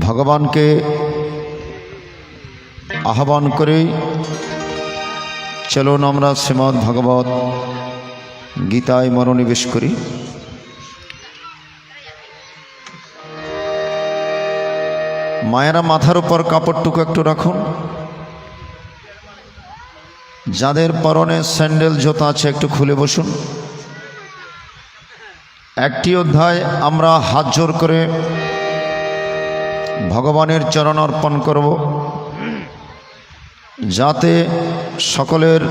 ভগবানকে আহ্বান করে চলুন আমরা শ্রীমদ্ ভগবত গীতায় মনোনিবেশ করি। মায়েরা মাথার উপর কাপড়টুকু একটু রাখুন। যাদের পরনে স্যান্ডেল জুতা আছে একটু খুলে বসুন। একটি অধ্যায় আমরা হাত জোর করে ভগবানের চরণ অর্পণ করব, যাতে সকলের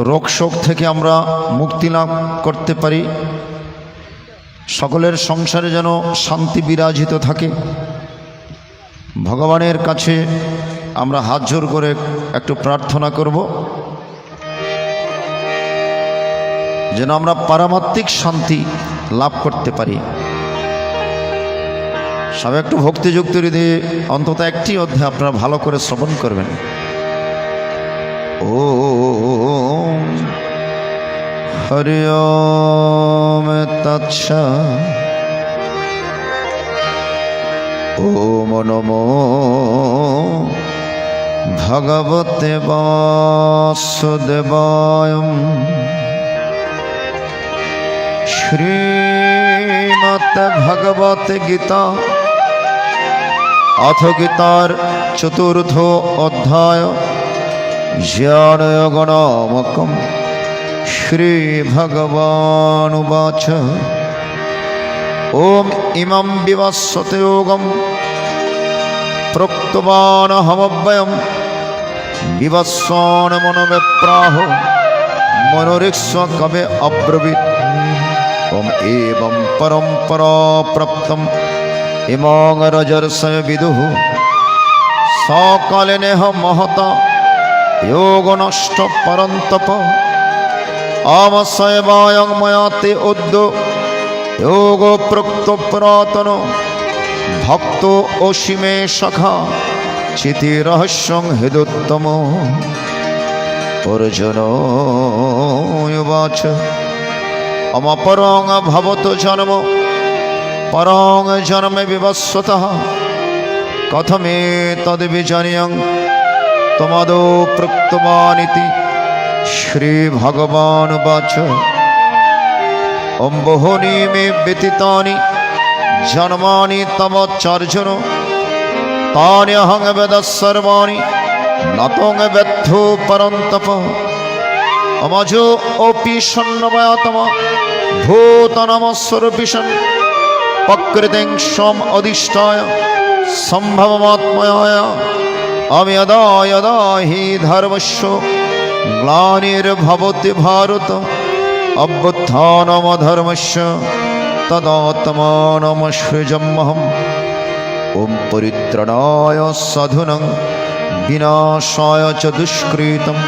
রোগ শোক থেকে আমরা মুক্তি লাভ করতে পারি, সকলের সংসারে যেন শান্তি বিরাজিত থাকে। ভগবানের কাছে আমরা হাত জোর করে একটু প্রার্থনা করব, যেন আমরা পারমাত্মিক শান্তি লাভ করতে পারি। সব একটু ভক্তিযুক্ত হৃদয়ে অন্তত একটি অধ্যায় আপনারা ভালো করে শ্রবণ করবেন। ও হরি ওম তৎসৎ। ওম নমো ভগবতে বাসুদেবায়। শ্রীমদ্ ভগবত গীতা অথ গীতার চতুর্থ অধ্যায় জ্ঞানযোগ নামকম। শ্রী ভগবানুবাচ ওম ইমং বিবস্বতে যোগম প্রোক্তবানহমব্যয়ম বিবস্বান মনোবিপ্রাহ মনোরিক্ষ্য কবে অব্রবীত। ওম এবং পরম্পরা প্রাপ্তম ইমং রজর্ষয় বিদুঃ সকালে নেহ মহতা যোগ নষ্ট পরন্তপ। আমসয়বায়ং ময়াতে উদ্য যোগ প্রোক্ত পুরাতন ভক্ত অসীমে সখা চিতি রহস্যং হৃদুত্তম। অর্জুন উবাচ অমপরং ভবত জন্ম পরং জন্মে বিবস্বতঃ কথমে তদ্বিজানীয়ং তমাদো প্রোক্তবানিতি। শ্রী ভগবানুবাচ ওম বহূনি মে ব্যতীতানি জন্মানি তব চার্জুন তান্যহং বেদ সর্বাণি নতং বেত্থো পরন্তপ। অমজো অপি সন্নময়তম ভূতনমস্বরূপিষন প্রকৃতিং স্বম অধিষ্ঠায় সম্ভবমাত্ময়া। আমি যদা যদা হি ধর্মস্য গ্লানির্ভবতি ভারত অভ্যুত্থানমধর্মস্য তদাত্মানমসৃজম্যহম। ওম পরিত্রাণায় সাধুনাং বিনাশায় চ দুষ্কৃতম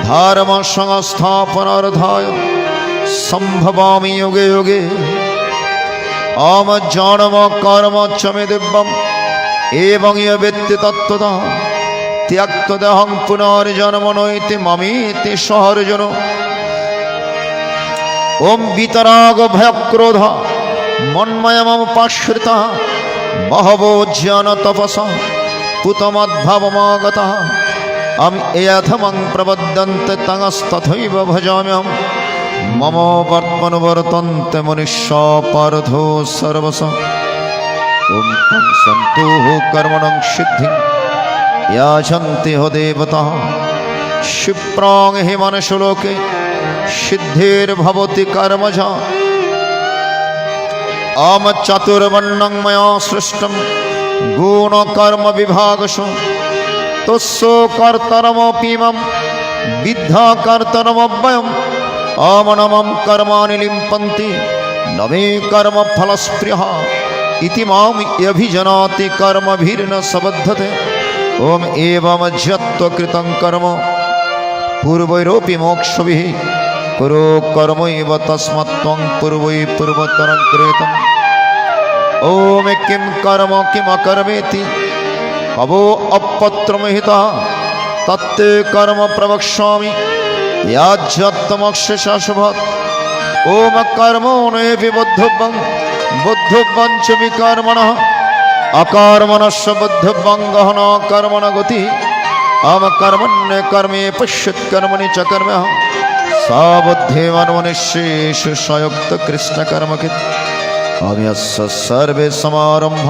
ধর্ম সংস্থাপনার্থায় সম্ভবামি যুগে যুগে। অম জন্ম কর্ম চ মে দিব্যম এবং ইয় বেত্তি তত্ত্বতঃ ত্যক্তদেহং পুনর্জন্ম নৈতি মমেতি সহর্জুন। ওম বিতরাগ ভয়ক্রোধ মন্ময়মুপাশ্রিতঃ বহবো জ্ঞান তপসা পুতমদ্ভবমাগতঃ। আমি এয়থমং প্রবদ্যন্তে তংস্তথৈব ভজাম্যহম মম বর্তমানুবর্তন্তে মনুষ্যা পার্থো সর্বশ। ওম সন্তু কর্মণং সিদ্ধিং याचन्ति हो देवताः क्षिप्रां हि मनुष्यलोके सिद्धिर्भवति कर्मजा। अम चतुर्वर्णं मया सृष्टं गुणकर्म विभागशो तस्य कर्तरमपीमं विद्धा कर्तरमव्ययम्। अमनमं कर्माणि लिम्पन्ति न मे कर्मफलस्पृहा इति मां अभिजानाति कर्मभिर्न सबध्यते। ओम एवं जत्वकृतं कर्म पूर्वैरोपि मोक्षभिः कुरु कर्मैव तस्मत्त्वं पूर्वै पूर्वतरं कृतम्। ओम किं कर्म किम अकर्मेति कवो अपत्रमहितः तत्ते कर्म प्रवक्ष्यामि याज्यत्तमक्षशाशुभत्। ओम कर्मो नेऽपि बुद्धव्यं বুদ্ধব্যঞ্চ বিকর্মণঃ অকর্মণস্য বুদ্ধব্যং গহন কর্মণ গতি অমকর্মণ্য কর্মে পশ্যৎকর্মণি চ কর্মঃ সাবুদ্ধিমন্মনিষ্যেষু সયુক্ত কৃষ্ণ কর্মকিত অমিয়স্য সর্বে সমারম্ভ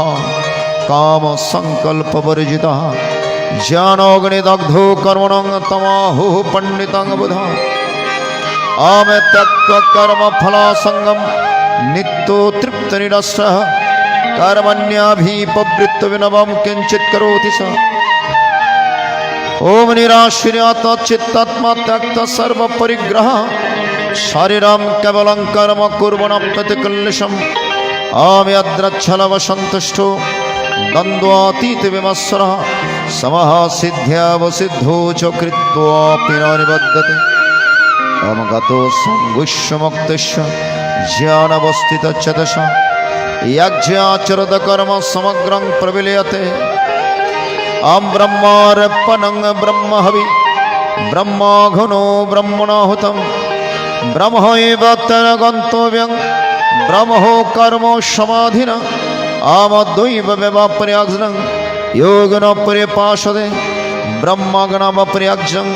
কাম সংকল্প বর্জিতঃ জ্ঞানগ্নিদগ্ধো কর্মণং তমাহু পণ্ডিতং বুধ আমে ত্যক্ত্বা কর্ম ফলাসঙ্গম নিত্য তৃপ্ত নিরস্রঃ কর্মণ্যাভিপবৃত্ত বিনবম কিঞ্চিৎ করোতি সঃ ओम निराश्रित चित्तात्मा त्यक्त सर्व परिग्रह शरीरम केवलं कर्म कुर्वन् प्रतिकल्लिशम् आम्यद्रच्छलव सन्तुष्टो द्वन्द्वातीत विमत्सरः समः सिद्ध्यावसिद्धो च कृत्वापि न निबध्यते अमगतो सङ्गुष्यमुक्तस्य ज्ञानवस्थितश्चेतसा यज्ञाचरत कर्म समग्रं प्रविलीयते आम ब्रह्मार्पणं ब्रह्म हवि ब्रह्माघनो ब्रह्मणाहुतं ब्रह्मैव तेन गन्तव्यं ब्रह्मो कर्म समाधिना आमद्वैव व्यवापर्याग्नं योगिन परिपाशदे ब्रह्मगणमपर्याग्जं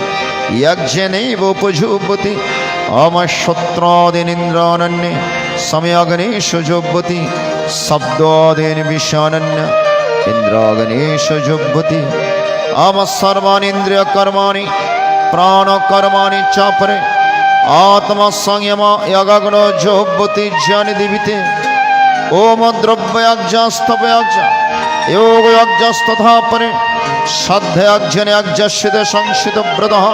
यज्ञेनैव उपजुह्वति अमश्रुत्रादीनिन्द्रानन्ये समयाग्नेषु जुह्वति शब्दादीन् विषयानन्य इंद्रागणेश जुह्वति आम सर्वानीन्द्रिय कर्माणि प्राण कर्माणि चापरे आत्मा संयम यगग्नो जुह्वति ज्ञानि दीपिते ओम द्रव्यज्ञस्तपयज्ञ योग यज्ञस्तथा परे श्रद्धयज्ञ संशित व्रतः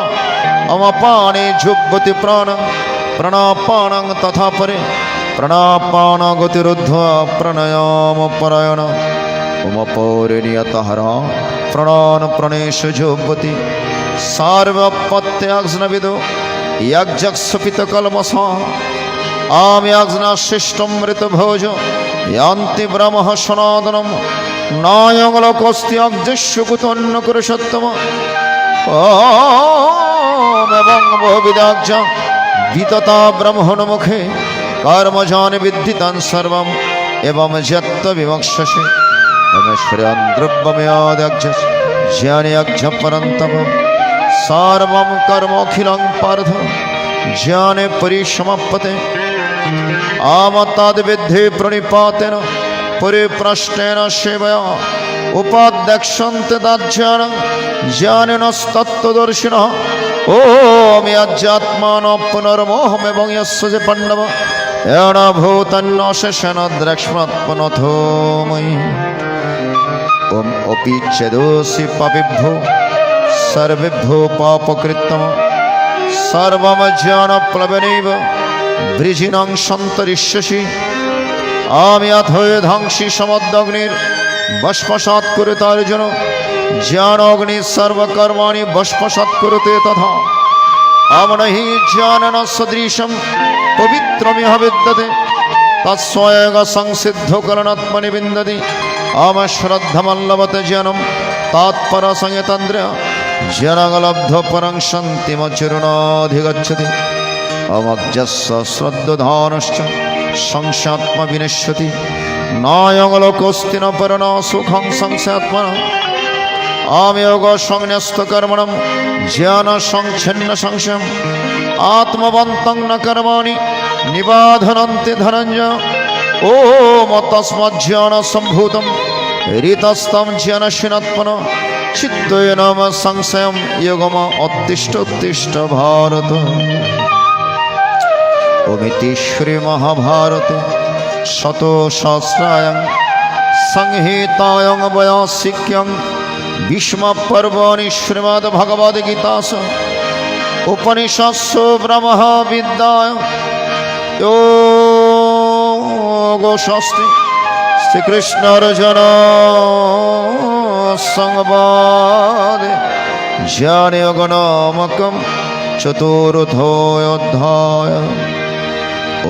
अमपाने जुह्वति प्राणं प्राणापानं तथा परे प्राणापान गतिरुद्ध्वा प्राणायाम परायण उमपौरिणीयतहरा प्राणान् प्रणेश जुह्वति सार्वपत्याग्नविदो यज्ञक्षपितकल्मषः आम्यग्नशिष्टमृतभोज यान्ति ब्रह्मः सनातनं नायङ्लोकोऽस्त्यग्निस्य कुतोऽन्न कुरुषोत्तम एवं बहुविधाज्ञ वितता ब्रह्मणमुखे कर्मजान् विद्धितं सर्वम् एवं यत्त विवक्षसे नमश्रयं द्रव्यमयाद्यज्ञ ज्ञानयज्ञ परन्तप सर्वं कर्मोऽखिलं पार्थ ज्ञाने परिसमाप्यते आमत्ताद्विद्धि प्रणिपातेन परिप्रश्नेन सेवया उपाध्यक्षन्ते तज्ज्ञानं ज्ञानिनस्तत्त्वदर्शिनः ॐ यज्ञात्मानो पुनर्मोहमेवं यस्य च पाण्डव येन भूतन्नशेषेण द्रक्ष्मत्पुनथो मयि ओम अपि चेदोषि पापिभ्यो सर्वेभ्यो पापकृत्तम सर्वं ज्ञानप्लवेनैव वृजिनं सन्तरिष्यसि आम्यथो ध्वंसि समद्दग्निर्भस्मसात् कुरुते अर्जुन ज्ञानाग्नि सर्वकर्माणि भस्मसात् कुरुते तथा अमनहि ज्ञानेन सदृशं पवित्रमिह विद्यते तत्स्वयं संसिद्धो करणात्मनि विन्दति आमश्रद्धमल्लभते ज्ञानं तात्परसंयतन्द्रिय ज्ञानगलब्धो परं शान्तिमचिरुणाधिगच्छति अमज्ञस्य श्रद्धधानश्च संस्यात्मविनश्यति नायङ्लोकोऽस्ति न परं सुखं संस्यात्मनः आमयोगसंन्यस्तकर्मणं ज्ञानसंच्छिन्न संशयम् आत्मवन्तं न कर्माणि निबाधनन्ति धनञ्जय ओम तस्मज्ज्ञानसम्भूतं ऋतस्तं ज्ञानशीनात्मनो चित्तेन संशयं योगम उत्तिष्ठ उत्तिष्ठ भारत ओमिति श्रीमहाभारते शतसहस्रायां संहितायां वैयासिक्यां भीष्मपर्वणि श्रीमद्भगवद्गीतासु उपनिषत्सु ब्रह्मविद्यायां योगशास्त्रे श्रीकृष्णार्जुन संवादे ज्ञानयोगनामकं चतुर्थोऽध्याय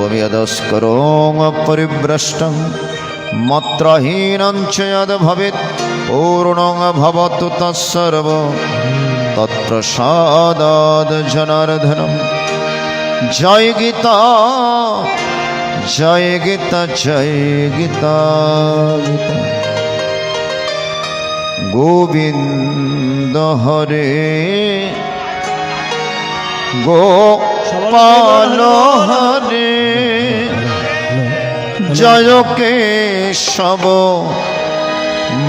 ओम यदस्करों परिभ्रष्टं मत्रहीनं च यद् भवेत् पूर्णं भवतु तत्सर्व तत्प्रसादात् जनार्दनम् जय गीता জয় গীতা জয় গীতা গীতা গোবিন্দ হরে গোপাল হরে জয় কেশব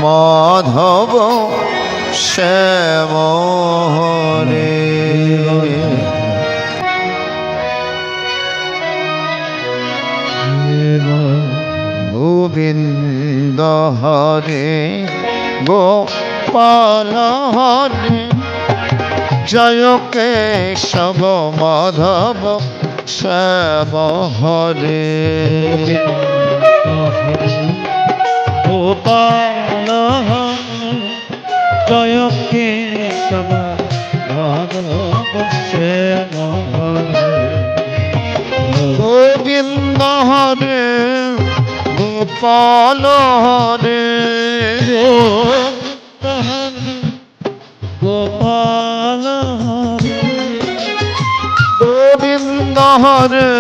মাধব শ্যাম হরে গোবিন্দ হরে গোপাল হরে জয় কেশব মাধব শ্যাম হরে গোপাল জয় কেশব মাধব শ্যাম হরে গোবিন্দ হরে গোপাল হরে গোপাল গোবিন্দ হরে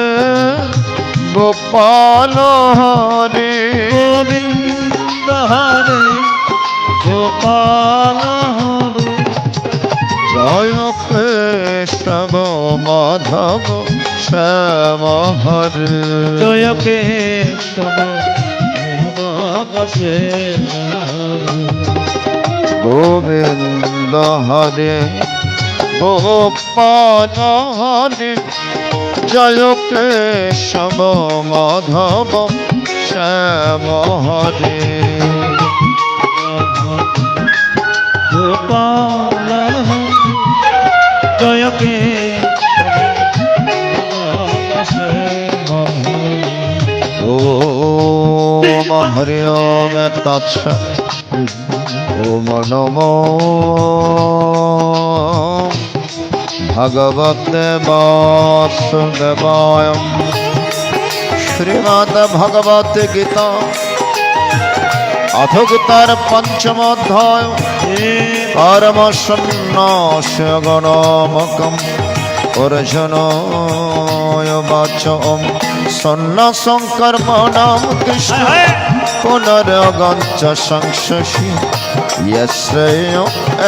গোপাল হরে গোবিন্দ হরে গোপাল হরে জয় কেশব মাধব শ্যাম হরে জয় কেশব মাধব শ্যাম গোবিন্দ হরে গোপাল হরে জয় কেশব মাধব শ্যাম হরে গোপাল জয় কেশব ওম হরি ওম তৎসৎ ওম নমো ভগবতে বাসুদেবায় শ্রীমদ্ ভগবত গীতা অথ গীতার পঞ্চম অধ্যায় কর্ম সন্ন্যাস গণমকম অর্জুন বাচ সন্ন্যাসং কর্মণাং কৃষ্ণ পুনরগঞ্চ সংশোষি यश्रेय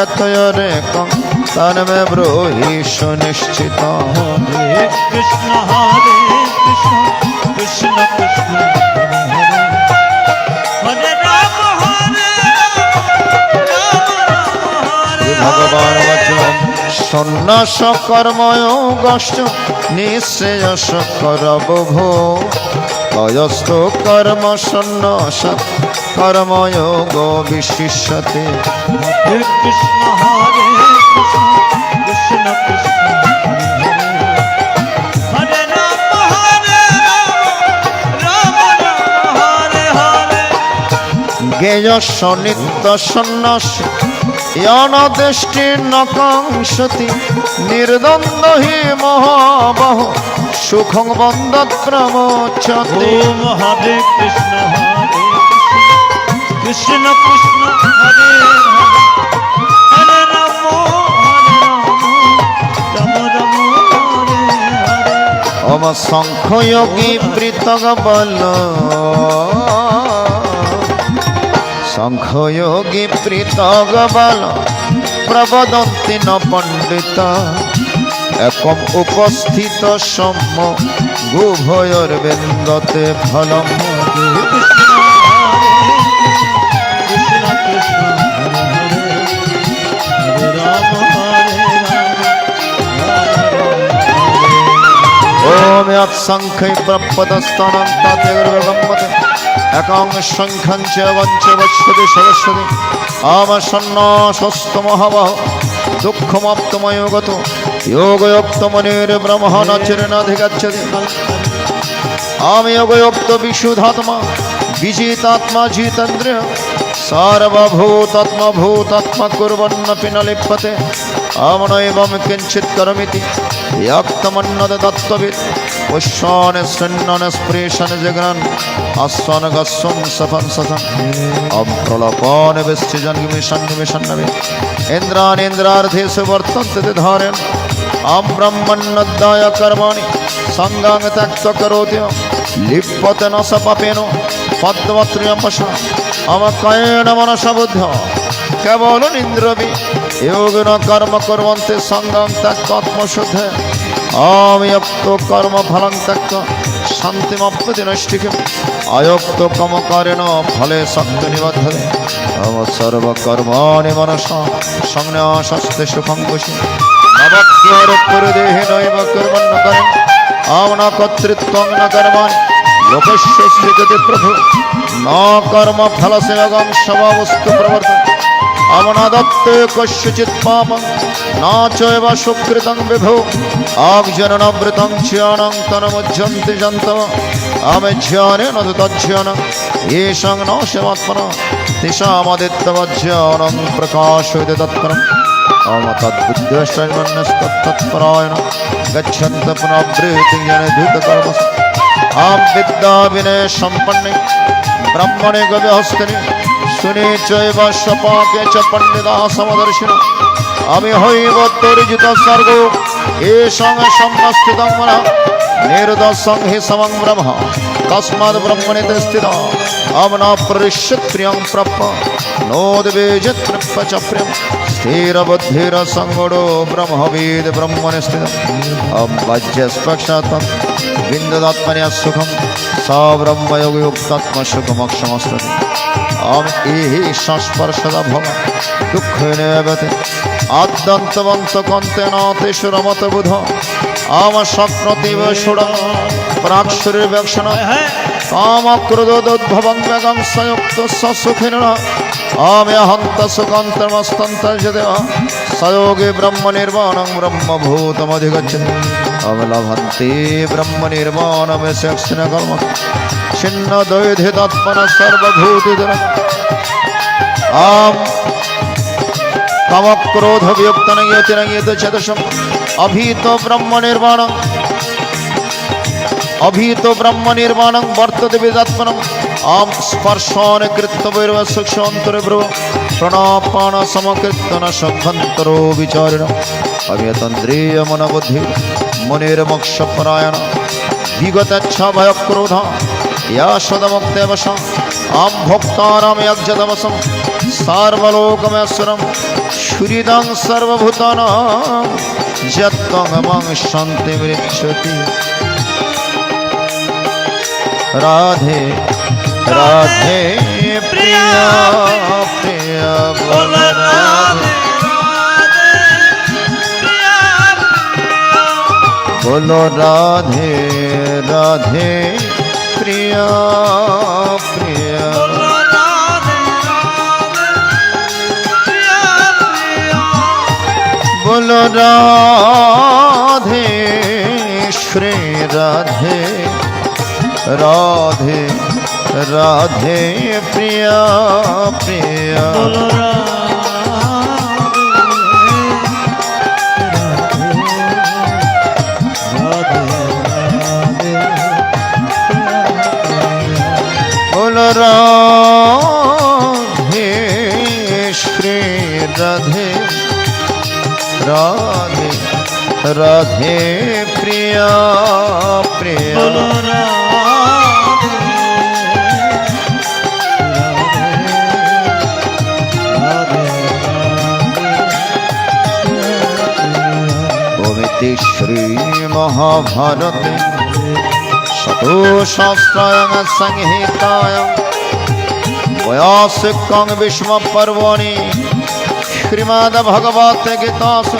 एतयोरेकं तन्मे ब्रूहि सुनिश्चितं हरे कृष्ण कृष्ण कृष्ण हरे राम भगवान वचनं सन्न्यास कर्मयोगश्च निःश्रेयस करबभो कयस्तु कर्म सन्न्यासात् कर्मयोगो विशिष्यते हरे कृष्ण कृष्ण कृष्ण हरे राम राम हरे हरे ज्ञेयस्स नित्य सन्न्यास यानदृष्टिर्न कांक्षति निर्द्वन्द्व हि महाबाहो सुखं बन्धत् प्रमोच्यते ओम हरे कृष्ण कृष्ण कृष्ण हरे हरे राम राम राम हरे हरे ओम शंख योगी पृथग बल शंख योगी पृथग बल प्रवदन्ति न पंडिता एकम उपस्थित सम्म गुभयोर्विन्दते फलम् कृष्ण कृष्ण हरे हरे राम ओम यत्संख्यै प्रपदस्तनं तदेर्गम्मते एकं शंखं च वञ्च वश्यति सरस्वती आमसन्नासस्तमहवः दुःखमाप्तमयो गतो योगयुक्तमुनिर्ब्रह्मणश्चिरनधिगच्छति आमयोगयुक्त विशुद्धात्मा विजितात्मा जितेन्द्रिय सार्वभूतात्मा कुर्वन्नपि न लिप्यते आमनैवं किञ्चित् करोमीति यक्तमन्नद तत्त्ववित् पुष्पान् शृण्वन् स्पृशन् जिघ्रान् आस्वान् गस्वन् सफन् ससन् अप्रलपान् विसृजन् निमिषन्नपि इन्द्राणीन्द्रार्थेषु वर्तन्ते धारयन् ब्रह्मण्यदाय कर्माणि सङ्गां त्यक्त्वा करोति লিপ্যতে ন স পাপেন পদ্মত্রিয়ম্বস অমকয়েন মনসা বুদ্ধ কেবল নিন্দ্রবি যোগিন কর্ম কুর্বন্তি সঙ্গং ত্যক্ত্বাত্মশুদ্ধে অময়ক্ত কর্ম ফলং ত্যক্ত শান্তিমপ্রতি নৈষ্ঠিকীম অযক্ত কর্মকারেণ ফলে শক্তি নিবদ্ধতে সর্বকর্মাণি মনসা সংন্যাসস্তে সুখং কুশি নবজ্ঞরপুরদেহে নৈব কুর্বন্ন করেন আম ন কর্তৃত্বং ন কর্মাণি লোকস্য স্বীকৃতি প্রভু ন কর্ম ফলসেবগং স্বভাবস্তু প্রবর্তন অমনাদত্তে কস্যচিৎ পাপং ন চৈব সুকৃতং বিভো আগ্জননবৃতং জ্ঞানং তনমুজ্জন্তি জন্তম আমেজ্ঞানেন তজ্জ্ঞানং येषं न शिवात्मना तेषामदित्यवज्ञानं प्रकाशयति तत्परम् अमतद्बुद्धिश्चैवन्यस्तत्तत्परायण गच्छन्त पुनःवृत्तिं जनधूतकर्मसु आं विद्याविनय सम्पन्ने ब्रह्मणे गव्यहस्तिनि सुने चैव स्वपाके च पण्डिताः समदर्शिनः अमि हैव तोरिजित सर्गो येषं सम्मस्थितं मनः निर्दोषं हि समं ब्रह्म तस्माद् ब्रह्मणि ते स्थितः अमन परिष्यत् प्रियं प्राप्य नोद्वेजत् तृप्य च प्रियं स्थिरबुद्धिरसङ्गुणो ब्रह्मविद् ब्रह्मणि स्थितः अवज्यस्पक्षात् विन्ददात्मन्या सुखं स ब्रह्मयोगयुक्तात्मसुखमक्षमस्तति अहम् एहि संस्पर्शदा भव दुःखेनेवते आद्यन्तवन्तकन्तेन तेषु रमत बुध आम शक्नोतिव षोडं प्राक्षुरिर्व्यक्षण कामक्रोधोद्भवं व्यगं संयुक्त ससुखिनः आम्यहन्त सुखान्तमस्तन्तर्जदेव सयोगे ब्रह्मनिर्वाणं ब्रह्मभूतमधिगच्छति अवलभन्ते ब्रह्मनिर्वाणमेषक्षिण कर्म छिन्नद्वैधितात्मनः सर्वभूतिधरम् आम् कामक्रोधवियुक्तनयतिनयेतचतुषम् अभीतो ब्रह्मनिर्वाणं वर्तते वेदात्मनम् आं स्पर्शान कृत्वैर्व सूक्ष्मान्तरे प्रणपान समकीर्तन सभ्यन्तरो विचारिण अव्यतन्द्रिय मनबुद्धि मुनिर्मोक्षपरायण विगतच्छ भयक्रोध या सदमुक्तेवश आं भोक्तारं यज्जतमसं सार्वलोकमेश्वरं सुहृदं सर्वभूतानां यत्त्वं मम शान्तिमृच्छति राधे राधे प्रिया प्रिया बोल राधे बोलो राधे राधे प्रिया प्रिया बोलो राधे श्री राधे राधे राधे प्रिया प्रिया बोलो राधे श्री राधे राधे राधे प्रिया प्रिया श्री महाभारते शतोशास्त्रायां संहितायां व्यासिकं विष्णुपर्वणि श्रीमद्भगवद्गीतासु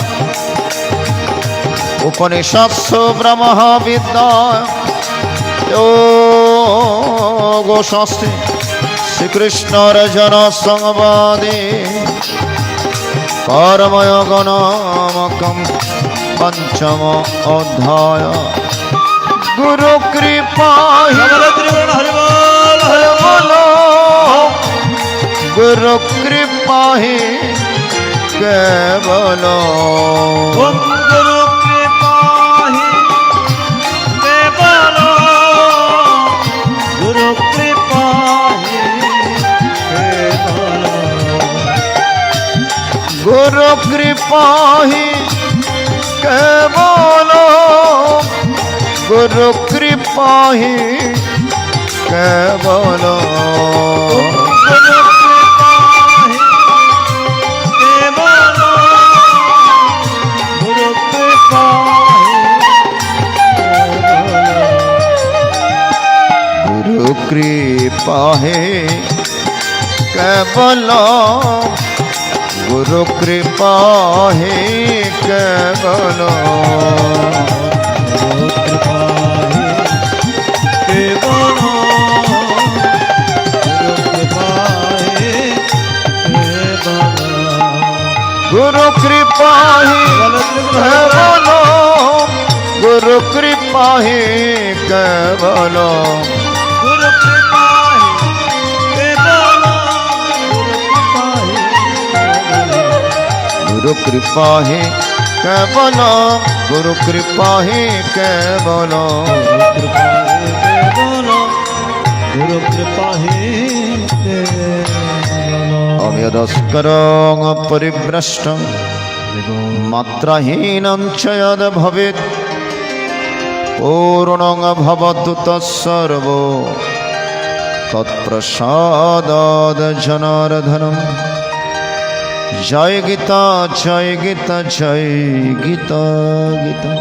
उपनिषत्सु ब्रह्मविद्यायां योगशास्त्रे श्रीकृष्णार्जुन संवादे कर्मयोग नामकं पंचम अध्याय गुरु कृपा गुरु कृपा ही केवल गुरु कृपा ही केवल गुरु कृपा ही केवल गुरु कृपा ही केवल गुरु कृपा ही কেবল গুরু কৃপাহি কেবল গুরু কৃপাহি গুরু কৃপা হে কেবল গুরু কৃপা হে কেবল গুরু কৃপাহি কেবল গুরু কৃপা হে কেবল গুরু কৃপা হে কেবল গুরু কৃপাহি কেবল গুরু কৃপা হে কেবল গুরু কৃপা হে কেবল গুরু কৃপাহি অভ্যদস্করং পরিভ্রষ্টং মাত্রাহীনং চ যদ ভবেৎ পূর্ণং ভবতু তৎসর্ব তৎপ্রসাদাদ জনার্দনম। জয় গীতা জয় গীতা জয় গীতা গীতা।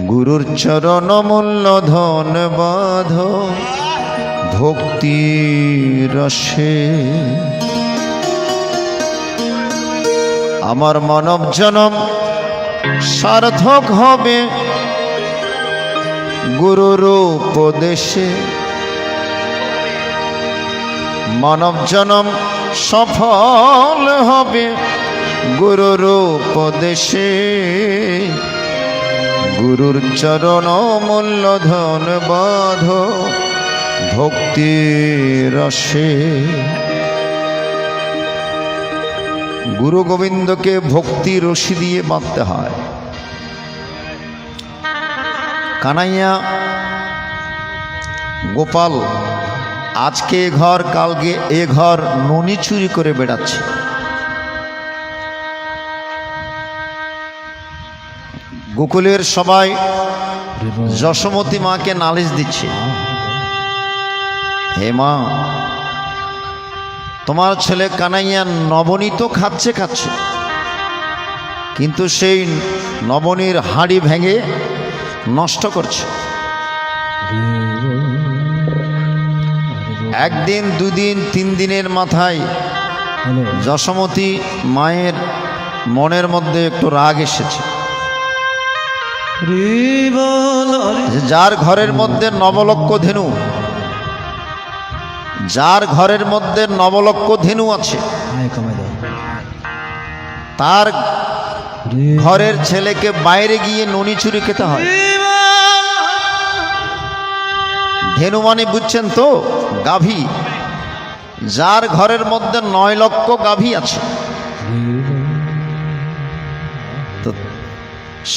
গুরুর চরণ মূল্য ধনবাদ ভক্তি রসে। আমার মানব জনম সার্থক হবে গুরুর উপদেশে। মানব জনম সফল হবে গুরুর উপদেশে। গুরুর চরণ মূল্য ধনবাদ ভক্তি রসে। গুরু গোবিন্দকে ভক্তি রশি দিয়ে বাঁধতে হয়। কানাইয়া গোপাল আজকে এ ঘর কালকে এ ঘর ননি চুরি করে বেড়াচ্ছে। গোকুলের সবাই যশোমতী মাকে নালিশ দিচ্ছে, হে মা, তোমার ছেলে কানাইয়া নবনী তো খাচ্ছে খাচ্ছে, কিন্তু সেই নবনীর হাঁড়ি ভেঙে নষ্ট করছে। একদিন দুদিন তিন দিনের মাথায় যশোমতী মায়ের মনের মধ্যে একটু রাগ এসেছে যে যার ঘরের মধ্যে নবলক্ষ ধেনু, যার ঘরের মধ্যে নবলক্ষ ধেনু আছে, তার ঘরের ছেলেকে বাইরে গিয়ে ননি চুরি খেতে হয়। ধেনু মানে বুঝছেন তো, গাভী। যার ঘরের মধ্যে 9 লক্ষ গাভী আছে, তো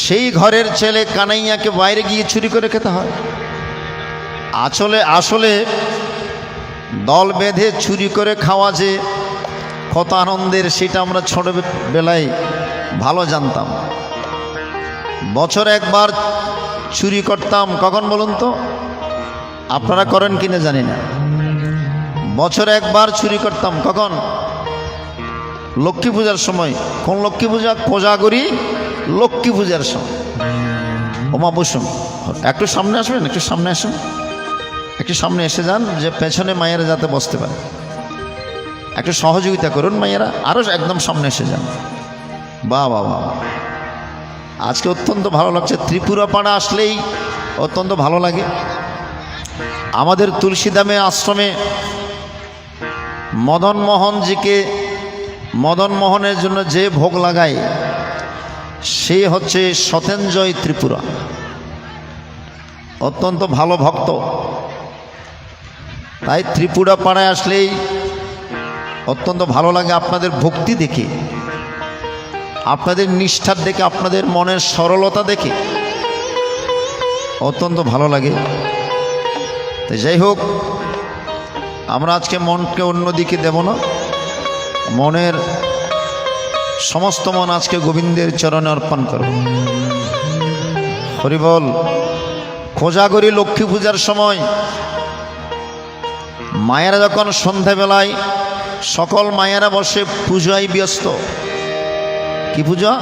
সেই ঘরের ছেলে কানাইয়াকে বাইরে গিয়ে চুরি করে খেতে হয়। আসলে দল বেঁধে চুরি করে খাওয়া যে কত আনন্দের, সেটা আমরা ছোটবেলায় ভালো জানতাম। বছরে একবার চুরি করতাম, কখন বলুন তো? আপনারা করেন কিনা জানি না। বছরে একবার চুরি করতাম, কখন? লক্ষ্মী পূজার সময়। কোন লক্ষ্মী পূজা? কোজাগরি লক্ষ্মী পূজার সময়। ওমা বসুন, একটু সামনে আসবেন, একটু সামনে আসুন, একটু সামনে এসে যান, যে পেছনে মায়েরা যাতে বসতে পারে। একটু সহযোগিতা করুন মায়েরা, আরও একদম সামনে এসে যান। বাহ বাহ বাহ, আজকে অত্যন্ত ভালো লাগছে। ত্রিপুরা পাড়া আসলেই অত্যন্ত ভালো লাগে। আমাদের তুলসীধামে আশ্রমে মদন মোহনজিকে, মদন মোহনের জন্য যে ভোগ লাগায় সে হচ্ছে সতেঞ্জয় ত্রিপুরা, অত্যন্ত ভালো ভক্ত। তাই ত্রিপুরা পাড়ায় আসলেই অত্যন্ত ভালো লাগে। আপনাদের ভক্তি দেখে, আপনাদের নিষ্ঠার দেখে, আপনাদের মনের সরলতা দেখে অত্যন্ত ভালো লাগে। তো যাই হোক, আমরা আজকে মনকে অন্যদিকে দেব না। মনের সমস্ত মন আজকে গোবিন্দের চরণে অর্পণ করব। হরি বল। কোজাগরী লক্ষ্মী পূজার সময় মায়েরা যখন সন্ধ্যাবেলায় সকল মায়েরা বসে পূজায় ব্যস্ত। কি পূজা?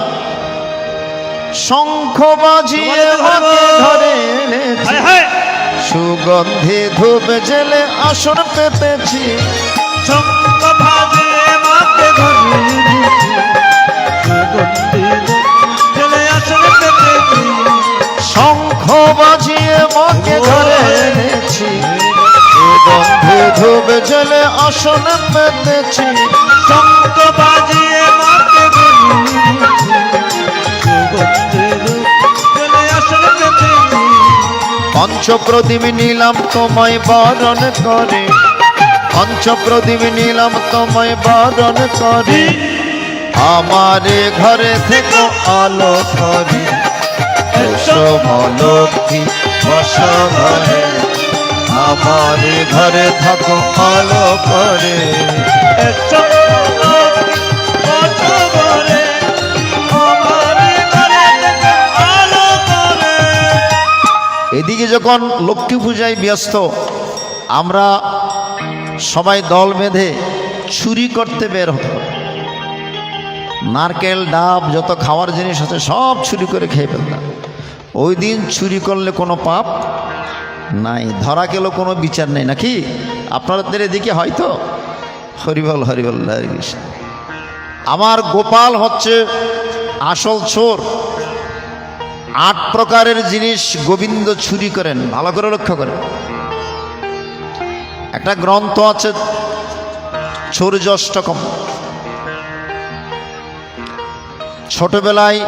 শঙ্খ বাজিয়ে মাকে ধরে এনেছি, সুগন্ধি ধূপ জেলে আসন পেতেছি। শঙ্খ বাজিয়ে মাকে ধরে এনেছি, সুগন্ধি জেলে আসন পেতেছি। শঙ্খ বাজিয়ে মাকে ধরে এনেছি, সুগন্ধি ধূপ জেলে আসন পেতেছি। শঙ্খ বাজিয়ে মাকে ধরে এনেছি, সুগন্ধি জেলে আসন পেতেছি। পঞ্চপ্রদীপ নিলাম তোমায় বরণ করে, পঞ্চপ্রদীপ নিলাম তোমায় বরণ করে। আমারে ঘরে থেকে আলো করে, এসো লক্ষ্মী বসো ঘরে। আমারে ঘরে থাকো আলো করে। এসো লক্ষ্মী বসো ঘরে, আমারে ঘরে থেকে আলো করে। এদিকে যখন লক্ষ্মী পূজায় ব্যস্ত, আমরা সবাই দল বেঁধে চুরি করতে বের হতো। নারকেল ডাব যত খাওয়ার জিনিস আছে সব চুরি করে খেয়ে ফেলতাম। ওই দিন চুরি করলে কোনো পাপ নাই, ধরা গেলেও কোনো বিচার নেই, নাকি? আপনাদের এদিকে হয়তো। হরিবল হরিবল হরে কৃষ্ণ। আমার গোপাল হচ্ছে আসল চোর। 8 প্রকারের জিনিস গোবিন্দ চুরি করেন, ভালো করে লক্ষ্য করেন। একটা গ্রন্থ আছে চৌর্যষ্টকম। ছোটবেলায়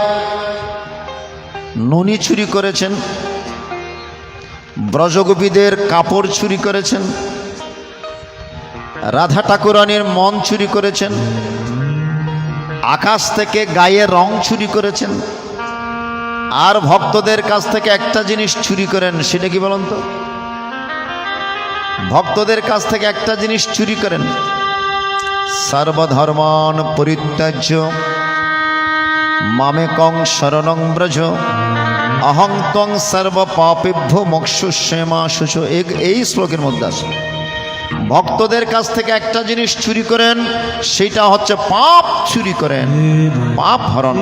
ননি চুরি করেছেন, ব্রজগোপীদের কাপড় চুরি করেছেন, রাধা ঠাকুরানীর মন চুরি করেছেন, আকাশ থেকে গায়ে রং চুরি করেছেন। আর ভক্তদের কাছ থেকে একটা জিনিস চুরি করেন, সেটা কি বলুন তো? ভক্তদের কাছ থেকে একটা জিনিস চুরি করেন। সর্বধর্মান পরিত্যাজ্য মামেকং শরণং ব্রজ, অহং ত্বং সর্ব পাপেভ্যো মোক্ষয়িষ্যামি শুচো। এই শ্লোকের মধ্যে আছে ভক্তদের কাছ থেকে একটা জিনিস চুরি করেন, সেটা হচ্ছে পাপ চুরি করেন, পাপ হরণ।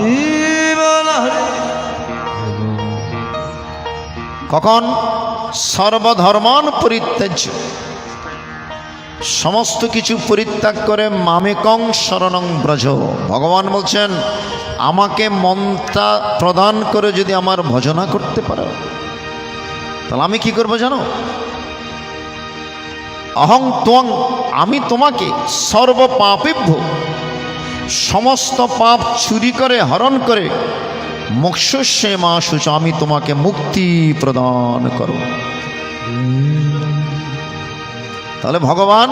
কখন? সর্বধর্মান পরিত্যাজ্য, সমস্ত কিছু পরিত্যাগ করে মামেকং শরণং ব্রজ। ভগবান বলছেন আমাকে মনটা প্রদান করে যদি আমার ভজনা করতে পারো, তাহলে আমি কি করবো জানো? অহং ত্বং, আমি তোমাকে সর্ব পাপেভ্য, সমস্ত পাপ চুরি করে হরণ করে মোক্ষয়িষ্যামি শুচো, আমি তোমাকে মুক্তি প্রদান করব। তাহলে ভগবান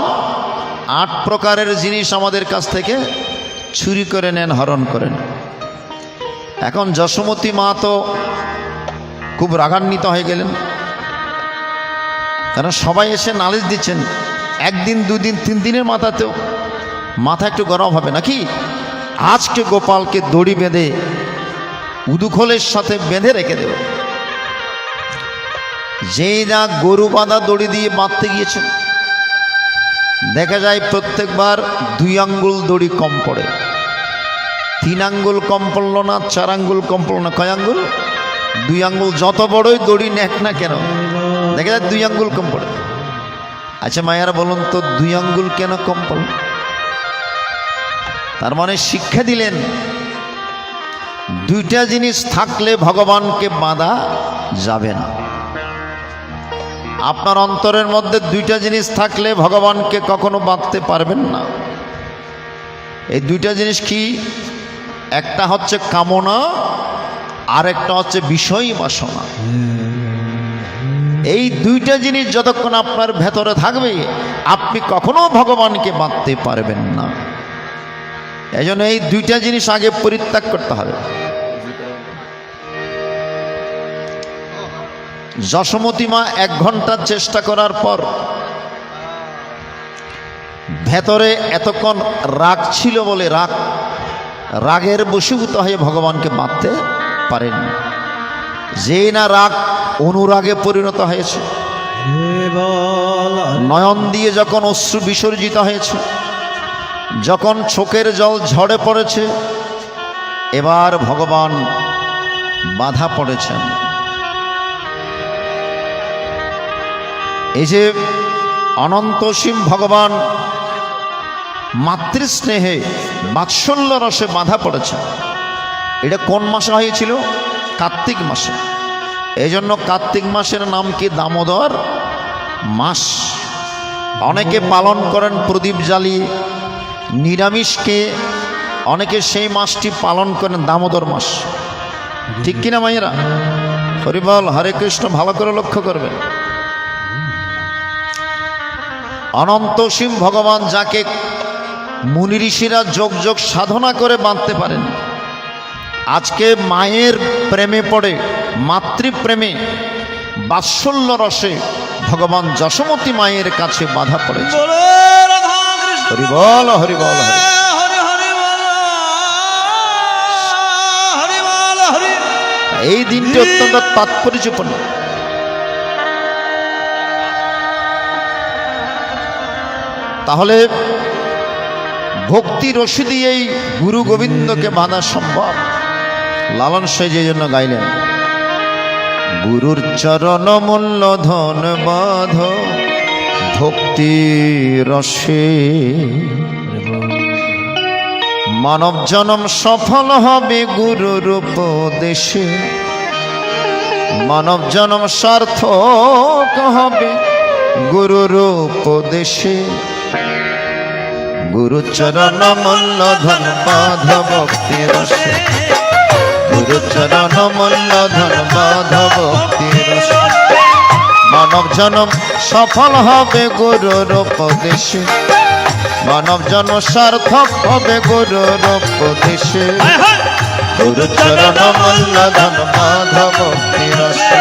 8 প্রকারের জিনিস আমাদের কাছ থেকে চুরি করে নেন, হরণ করেন। এখন যশোমতী মা তো খুব রাগান্বিত হয়ে গেলেন, কারণ সবাই এসে নালিশ দিচ্ছেন। 1 দিন 2 দিন 3 দিনের মাথাতেও মাথা একটু গরম হবে নাকি? আজকে গোপালকে দড়ি বেঁধে উদুখোলের সাথে বেঁধে রেখে দেব। যেই না গরু বাঁধা দড়ি দিয়ে বাঁধতে গিয়েছেন, দেখা যায় প্রত্যেকবার 2 আঙ্গুল দড়ি কম পড়ে। 3 আঙ্গুল কম পড়লো না, 4 আঙ্গুল কম পড়লো না, কয় আঙ্গুল? 2 আঙ্গুল। যত বড়ই দড়ি নেক না কেন, দেখা যায় 2 আঙ্গুল কম পড়ে। আচ্ছা মায়েরা বলুন তো, 2 আঙ্গুল কেন কম পড়ল? তার মানে শিক্ষা দিলেন 2টা জিনিস থাকলে ভগবানকে বাঁধা যাবে না। আপনার অন্তরের মধ্যে 2টা জিনিস থাকলে ভগবানকে কখনো বাঁধতে পারবেন না। এই 2টা জিনিস কি? একটা হচ্ছে কামনা, আর একটা হচ্ছে বিষয় বাসনা। এই 2টা জিনিস যতক্ষণ আপনার ভেতরে থাকবে, আপনি কখনো ভগবানকে বাঁধতে পারবেন না। এই জন্য এই 2টা জিনিস আগে পরিত্যাগ করতে হবে। যশোমতী মা 1 ঘন্টা চেষ্টা করার পর ভেতরে এতক্ষণ রাগ ছিল বলে রাগের বশীভূত হয়ে ভগবানকে বাঁধতে পারেন। যেই না রাগ অনুরাগে পরিণত হয়েছে, বল নয়ন দিয়ে যখন অশ্রু বিসর্জিত হয়েছে, যখন চোখের জল ঝরে পড়েছে, এবার ভগবান বাধা পড়েছেন। এই যে অনন্তসীম ভগবান মাতৃস্নেহে বাৎসল্য রসে বাধা পড়েছেন। এটা কোন মাসে হয়েছিল? কার্তিক মাসে। এই জন্য কার্তিক মাসের নাম কি? দামোদর মাস। অনেকে পালন করেন প্রদীপ জ্বালিয়ে, নিরামিষকে অনেকে সেই মাসটি পালন করেন দামোদর মাস। ঠিক কিনা মায়েরা? হরিবল, হরে কৃষ্ণ, ভালো করে লক্ষ্য করবেন। অনন্তসীম ভগবান যাকে মুনি ঋষিরা যোগ যোগ সাধনা করে বাঁধতে পারেন, আজকে মায়ের প্রেমে পড়ে, মাতৃপ্রেমে বাৎসল্য রসে ভগবান যশোমতী মায়ের কাছে বাধা পড়েছে। বলো রাধা কৃষ্ণ হরিবল, হরিবল, হরি। হরি হরি বল হরি বল হরি। এই দিনটি অত্যন্ত তাৎপর্যপূর্ণ। তাহলে ভক্তি রসি দিয়েই গুরু গোবিন্দকে বাঁধা সম্ভব। লালন সাই যে জন্য গাইলেন, গুরুর চরণ মূল্য ধন বাঁধ ভক্তি রসে, মানব জনম সফল হবে গুরুর উপদেশে, মানব জনম সার্থক হবে গুরুর উপদেশে, গুরু চরণ মূল্য ধন বাঁধ ভক্তি রসে, গুরু চরণ মূল্য ধন বাঁধ ভক্তি রসে, মানব জনম সফল হবে গুরুর উপদেশে, মানব জন্ম সার্থক হবে গুরুর উপদেশে, গুরু চরণ মূল্য ধন বাঁধ ভক্তি রসে,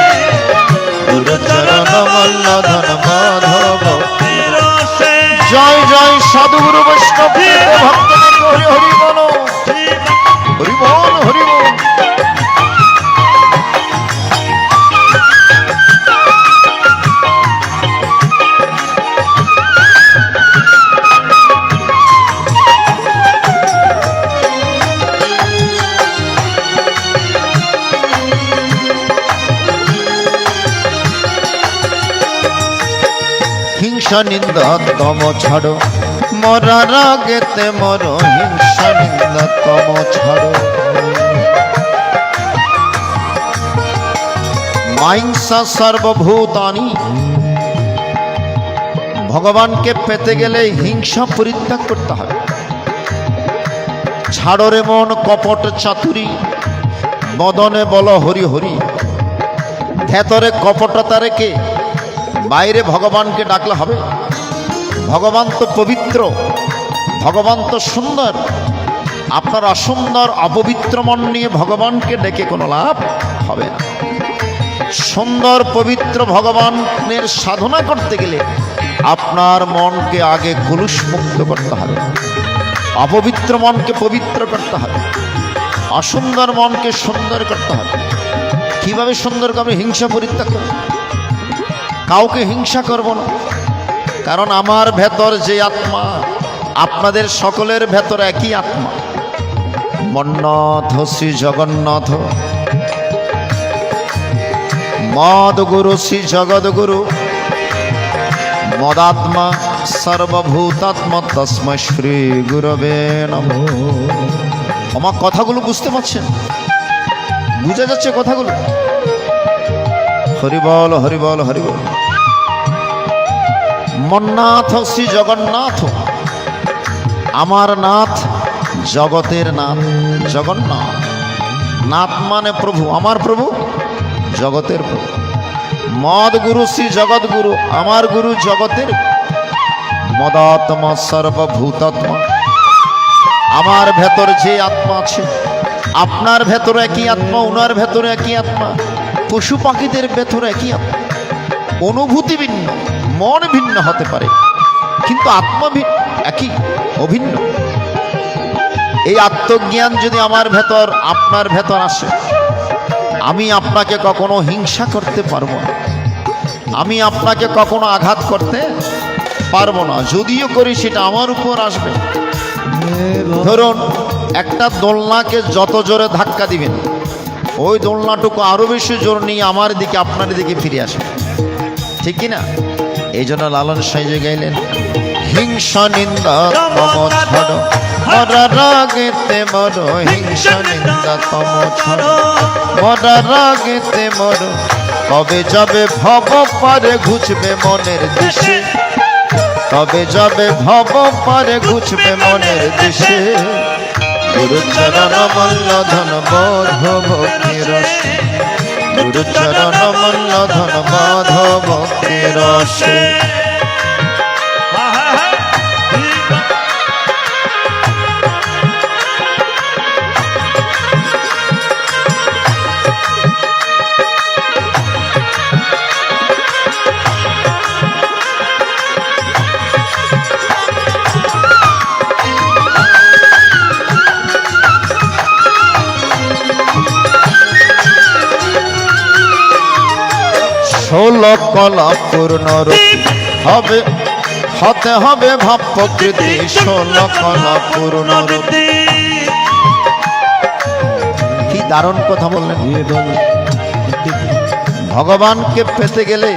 গুরু চরণ মূল্য ধন বাঁধ ভক্তি রসে। জয় জয় সাধুগুরু বৈষ্ণব ভক্তদের হরি হরি বলো, হরি বল, হরি বল। হিংসা নিন্দা তম ছাড়ো, মরার আগেতে মর, হিংসা নিন্দা তম ছাড়ো। মাইংসা সর্বভূতানি, ভগবানকে পেতে গেলে হিংসা পরিত্যাগ করতে হবে। ছাড়ো রে মন কপট চাতুরি, বদনে বল হরি হরি। ভেতরে কপটতা রেখে বাইরে ভগবানকে ডাকলে হবে? ভগবান তো পবিত্র, ভগবান তো সুন্দর। আপনার অসুন্দর অপবিত্র মন নিয়ে ভগবানকে ডেকে কোনো লাভ হবে না। সুন্দর পবিত্র ভগবানের সাধনা করতে গেলে আপনার মনকে আগে কলুষমুক্ত করতে হবে, অপবিত্র মনকে পবিত্র করতে হবে, অসুন্দর মনকে সুন্দর করতে হবে। কিভাবে সুন্দর করবে? হিংসা পরিত্যাগ করবে। কাউকে হিংসা করব না, কারণ আমার ভেতর যে আত্মা, আপনাদের সকলের ভেতর একই আত্মা। মন্নাথ শ্রী জগন্নাথ, মদ গুরু শ্রী জগদ্গুরু, মদাত্মা সর্বভূতাত্মা তস্মৈ শ্রী গুরবে নমঃ। আমার কথাগুলো বুঝতে পারছেন? বুঝা যাচ্ছে কথাগুলো? হরিবল, হরিবল, হরিবল। মন্নাথ শ্রী জগন্নাথ, আমার নাথ, জগতের নাথ জগন্নাথ। নাথ মানে প্রভু, আমার প্রভু, জগতের প্রভু। মদ গুরু শ্রী জগৎগুরু, আমার গুরু, জগতের। মদাত্মা সর্বভূতাত্মা, আমার ভেতর যে আত্মা আছে, আপনার ভেতরে একই আত্মা, ওনার ভেতরে একই আত্মা, পশু পাখিদের ভেতরে একই আত্মা। অনুভূতি ভিন্ন, মন ভিন্ন হতে পারে, কিন্তু আত্মা একই, অভিন্ন। এই আত্মজ্ঞান যদি আমার ভেতর, আপনার ভেতর আসে, আমি আপনাকে কখনো হিংসা করতে পারবো না, আমি আপনাকে কখনো আঘাত করতে পারবো না, যদিও করি সেটা আমার উপর আসবে। ধরুন একটা দোলনাকে যত জোরে ধাক্কা দিবেন ওই দোলনাটুকু আরো বেশি জোর নিয়ে আমার দিকে আপনার দিকে ফিরে আসবে, ঠিক কিনা? এই জন্য লালন সাইজে গাইলেন, হিংসা নিন্দা তম ছড় মরা রাগেতে মর, হিংসা নিন্দা তম ছড় মরা রাগেতে মর, কবে যাবে ভব পারে ঘুচবে মনের দিশে, তবে যাবে ভব পারে ঘুচবে মনের দিশে, গুরুচরণ মল্ল ধন বোধ ভক্তি রসে, গুরুচরণ মল্ল ধন বোধ ভক্তি রসে। ষোলো কলা পূর্ণ হবে, হতে হবে ভাব প্রকৃতি, ষোলো কলা পূর্ণ। কি দারুণ কথা বললেন! ভগবানকে পেতে গেলে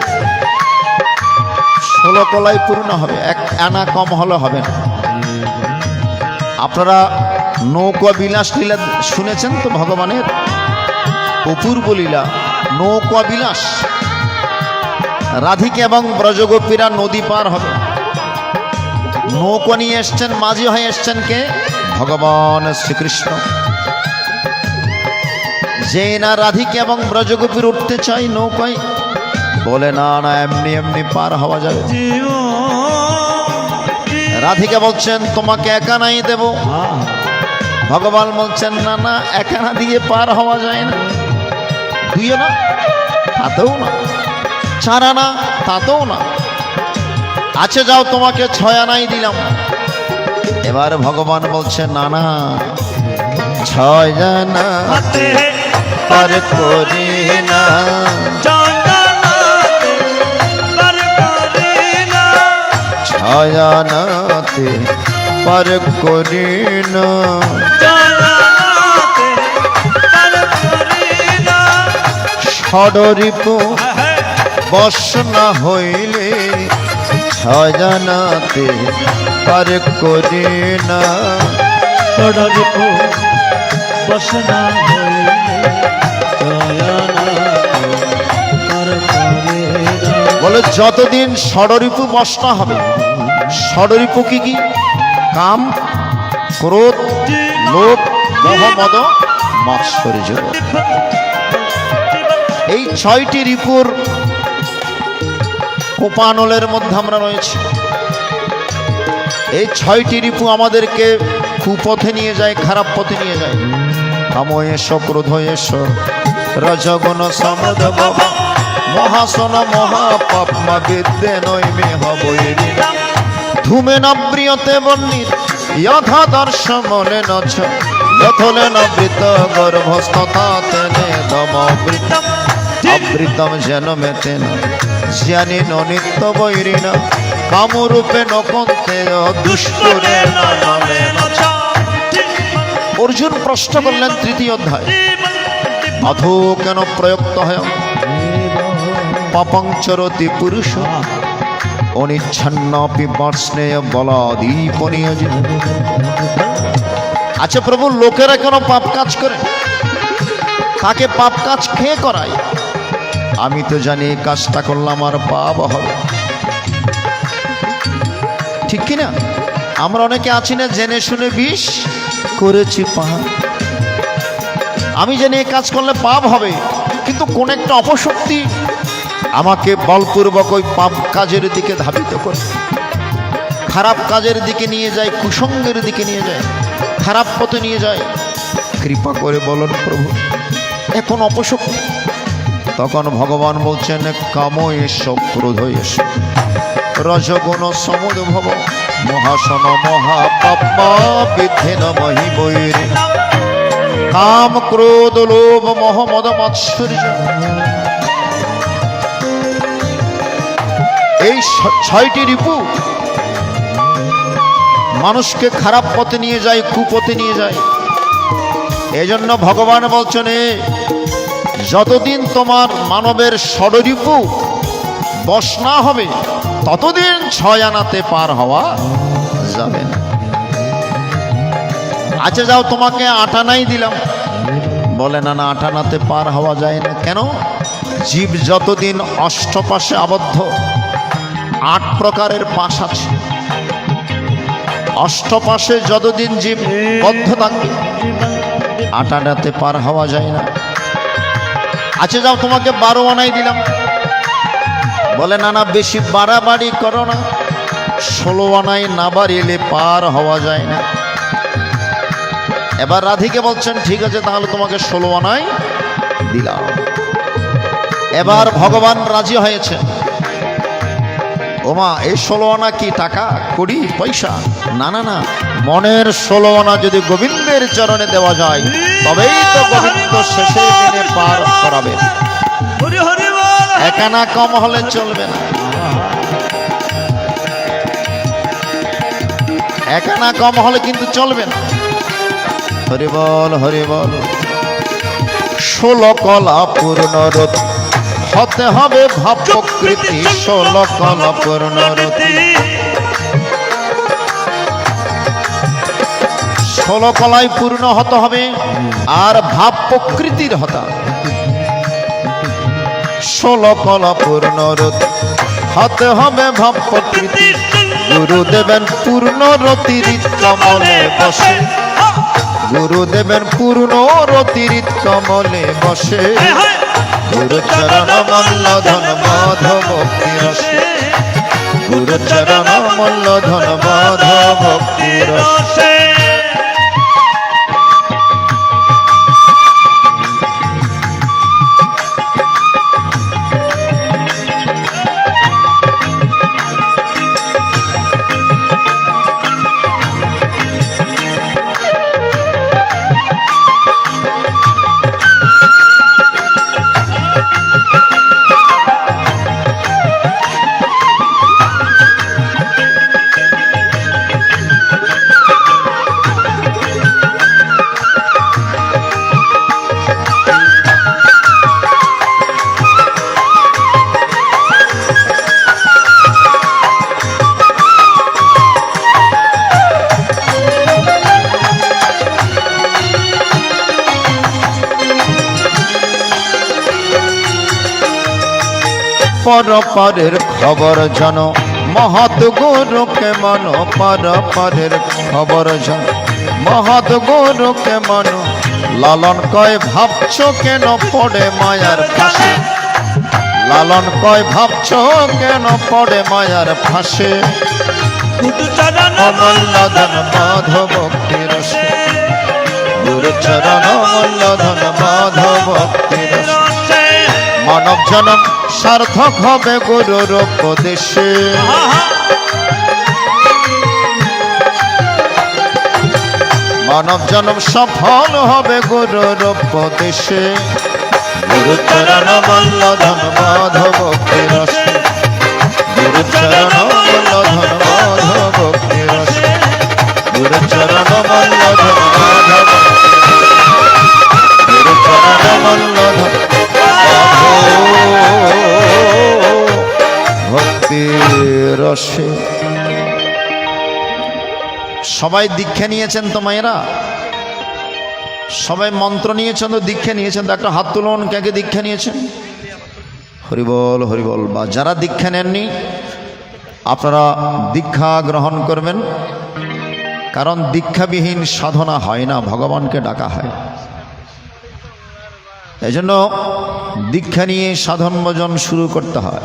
16 কলাই পূর্ণ হবে, এক আনা কম হলে হবে না। আপনারা নৌকা বিলাস লীলা শুনেছেন তো, ভগবানের অপূর্ব লীলা নৌকা বিলাস। রাধিকা এবং ব্রজগোপীরা নদী পার হবে, নৌকা নিয়ে এসছেন, মাঝি হয়ে এসছেন কে? ভগবান শ্রীকৃষ্ণ। যে না রাধিকা এবং ব্রজগোপীর উঠতে চাই নৌকায়, বলে না না এমনি এমনি পার হওয়া যাবে। রাধিকা বলছেন তোমাকে একানাই দেব, ভগবান বলছেন না না একানা দিয়ে পার হওয়া যায় না, দুইও না তাতেও না, 4 আনা তাতেও না, আছে যাও তোমাকে 6 আনাই দিলাম। এবার ভগবান বলছে না না 6 জানা পার করি না, 6 জানাতে পার করি না, ষড়রিপু বশ না হইলে 6 জানাতে পার করি না, ষড়রিপু বশ না হইলে 6 জানাতে পার করি না। বলে যতদিন ষড়রিপু বশ না হবে, ষড়রিপু কি কি? কাম, ক্রোধ, লোভ, মোহ, মদ, মাৎসর্য। এই 6টি রিপুর কোপানলের মধ্যে আমরা রয়েছি। এই 6টি রিপু আমাদেরকে কুপথে নিয়ে যায়, খারাপ পথে নিয়ে যায়। কাম এস, ক্রোধ এস, রজগুণ সমদ মহাসন মহাপাপ মা বিদ্যে নৈমে হবৈরি ধূমে নব্রিয়তে বন্নিত যথা দর্শ মনে নছ যথলে নবৃত গর্ভস্থতাতে নেদমবৃত অবৃতম যেন মেতেন জ্ঞানী নিত্য বৈরিণ কামরূপে নকন্তে দুষ্টরে নামে। অর্জুন প্রশ্ন করলেন 3য় অধ্যায়, অথো কেন প্রয়ুক্ত হয় পাপং চরতি পুরুষ অনিচ্ছন্নাপি বর্ষ্ণেয় বলাদীপ নিয়োজিত। আচ্ছা প্রভু, লোকেরা কেন পাপ কাজ করে? তাকে পাপ কাজ খেয়ে করায়। আমি তো জানি এই কাজটা করলাম আর পাপ হবে, ঠিক কিনা? আমরা অনেকে আছি না জেনে শুনে বিষ করেছি পাপ। আমি জানি এই কাজ করলে পাপ হবে, কিন্তু কোন একটা অপশক্তি আমাকে বলপূর্বক ওই পাপ কাজের দিকে ধাবিত করে, খারাপ কাজের দিকে নিয়ে যায়, কুসঙ্গের দিকে নিয়ে যায়, খারাপ পথে নিয়ে যায়। কৃপা করে বলুন প্রভু এখন অপশক্তি। তখন ভগবান বলছেন কাম এস, ক্রোধ এস, রজগুণ সমুদ্ভব মহাসন মহাপাপ বিদ্ধেন মহিবৈরি। কাম ক্রোধ লোভ মোহ মদ মাৎসর্য, এই ছয়টি রিপু মানুষকে খারাপ পথে নিয়ে যায়, কুপথে নিয়ে যায়। এজন্য ভগবান বলছেন, যতদিন তোমার মানবের ষড়রিপু বশ না হবে ততদিন ছয় আনাতে পার হওয়া যাবে না। আচ্ছা যাও, তোমাকে 8 আনাই দিলাম। বলে না, না, 8 আনাতে পার হওয়া যায় না। কেন? জীব যতদিন অষ্টপাশে আবদ্ধ, 8 প্রকারের পাশ আছে, অষ্টপাশে যতদিন জীব বদ্ধ থাকবে 8 আনাতে পার হওয়া যায় না। আচ্ছা যাও, তোমাকে 12 আনাই দিলাম। বলে না, না, বেশি বাড়াবাড়ি করো না, 16 আনাই না বাড়িলে পার হওয়া যায় না। এবার রাধিকে বলছেন, ঠিক আছে, তাহলে তোমাকে 16 আনাই দিলাম। এবার ভগবান রাজি হয়েছেন। ওমা, এই 16 আনা কি টাকা কড়ি পয়সা? না, না, না, মনের 16 আনা যদি গোবিন্দের চরণে দেওয়া যায় তবেই তো গোবিন্দ শেষের দিনে পার করাবে। এক আনা কম হলে চলবে না, এক আনা কম হলে কিন্তু চলবে না। হরি বল, হরি বল। 16 কলা পূর্ণরতি হতে হবে ভাব প্রকৃতি, 16 কলা পূর্ণরতি। 16 কলাই পূর্ণ হতে হবে, আর ভাব প্রকৃতির হতা। 16 কলা পূর্ণরতি হতে হবে ভাব প্রকৃতি। গুরুদেবেন পূর্ণরতির কমলে বসে, গুরুদেবের পূর্ণরতির কমলে বসে। গুরু চরণ মল্ল ধন মাধব ভক্তি রসে, গুরু চরণ মল্ল ধন মাধব ভক্তি রসে। পরপরের খবর জানো, মহৎ গুরুকে মানো। পরপরের খবর জানো, মহৎ গুরুকে মানো। লালন কয় ভাবছ কেন পড়ে মায়ার ফাঁসে, লালন কয় ভাবছ কেন পড়ে মায়ার ফাঁসে। অমূল্য ধন মাধব ভক্তি রসে, গুরু চরণ অমূল্য ধন মাধব ভক্তি রসে। মানব জনম সার্থক হবে গুরুর উপদেশে, মানব জনম সফল হবে গুরুর উপদেশে। গুরু চরণ মল্ল ধন মাধব ভক্তি রসে, গুরু চরণ মল্ল ধন মাধব ভক্তি রসে। গুরু চরণ মল্ল ধন মাধব, গুরু চরণ মল্ল ধন ভক্তি রসে। সবাই দীক্ষা নিয়েছেন তো মায়েরা? সবাই মন্ত্র নিয়েছেন তো, দীক্ষা নিয়েছেন তো? একটা হাত তুলুন, কে কে দীক্ষা নিয়েছেন? হরিবল, হরিবল। বা যারা দীক্ষা নেননি আপনারা দীক্ষা গ্রহণ করবেন, কারণ দীক্ষাবিহীন সাধনা হয় না, ভগবানকে ডাকা হয়। এই জন্য দীক্ষা নিয়ে সাধন ভজন শুরু করতে হয়।